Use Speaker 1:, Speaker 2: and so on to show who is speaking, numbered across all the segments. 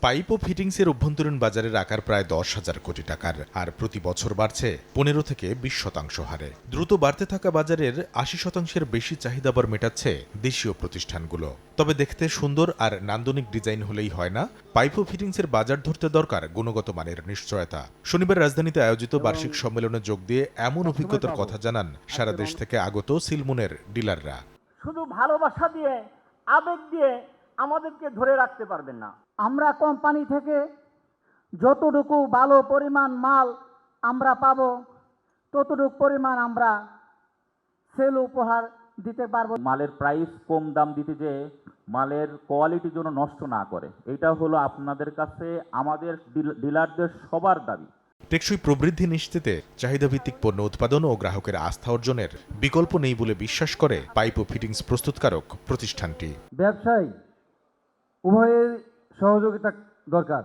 Speaker 1: Pipe ও ফিটিংসের অভ্যন্তরীণ বাজারের আকার প্রায় 10,000 কোটি টাকার, আর প্রতি বছর বাড়ছে 15 থেকে 20% হারে। দ্রুত বাড়তে থাকা বাজারের 80% বেশি চাহিদা আবার মেটাচ্ছে দেশীয় প্রতিষ্ঠানগুলো। তবে দেখতে সুন্দর আর নান্দনিক ডিজাইন হলেই হয় না, পাইপ ও ফিটিংসের বাজার ধরতে দরকার গুণগত মানের নিশ্চয়তা। শনিবার রাজধানীতে আয়োজিত বার্ষিক সম্মেলনে যোগ দিয়ে এমন অভিজ্ঞতার কথা জানান সারা দেশ থেকে আগত সিলমুনের ডিলাররা।
Speaker 2: শুধু ভালোবাসা দিয়ে, আবেগ দিয়ে আমাদেরকে ধরে রাখতে পারবেন না।
Speaker 3: আমরা কোম্পানি থেকে যতটুকু ভালো পরিমাণ মাল আমরা পাবো, ততটুকু পরিমাণ আমরা সেল উপহার দিতে পারবো।
Speaker 4: মালের প্রাইস কম দাম দিতে যে মালের কোয়ালিটি যেন নষ্ট না করে, এটা হলো আপনাদের কাছে আমাদের ডিলারদের সবার দাবি।
Speaker 1: টেকসই প্রবৃদ্ধি নিশ্চিতে চাহিদাভিত্তিক পণ্য উৎপাদন ও গ্রাহকের আস্থা অর্জনের বিকল্প নেই বলে বিশ্বাস করে পাইপ ও ফিটিংস প্রস্তুতকারক প্রতিষ্ঠানটি।
Speaker 5: ব্যবসায়ী উভয়ের সহযোগিতা দরকার।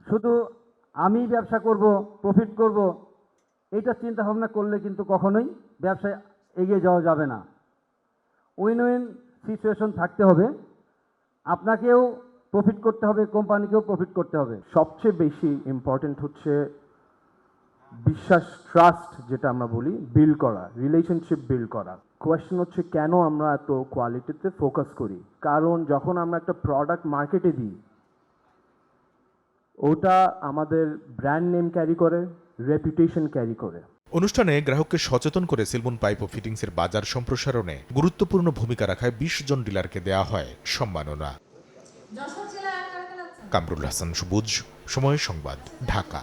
Speaker 5: শুধু আমি ব্যবসা করব, প্রফিট করব, এইটা চিন্তা ভাবনা করলে কিন্তু কখনোই ব্যবসায় এগিয়ে যাওয়া যাবে না। উইন উইন সিচুয়েশন থাকতে হবে, আপনাকেও প্রফিট করতে হবে, কোম্পানিকেও প্রফিট করতে হবে।
Speaker 6: সবচেয়ে বেশি ইম্পর্টেন্ট হচ্ছে বিশ্বাস, ট্রাস্ট, যেটা আমরা বলি বিল্ড করা, রিলেশনশিপ বিল্ড করা। কোয়েশ্চেন হচ্ছে কেন আমরা এত কোয়ালিটিতে ফোকাস করি? কারণ যখন আমরা একটা প্রোডাক্ট মার্কেটে দিই, ওটা আমাদের ব্র্যান্ড নেম ক্যারি করে, রেপুটেশন ক্যারি করে।
Speaker 1: অনুষ্ঠানে গ্রাহককে সচেতন করে সিলমুন পাইপ ও ফিটিংসের বাজার সম্প্রসারণে গুরুত্বপূর্ণ ভূমিকা রাখায় 20 জন ডিলারকে দেয়া হয় সম্মাননা। কামরুল হাসান সবুজ, সময় সংবাদ, ঢাকা।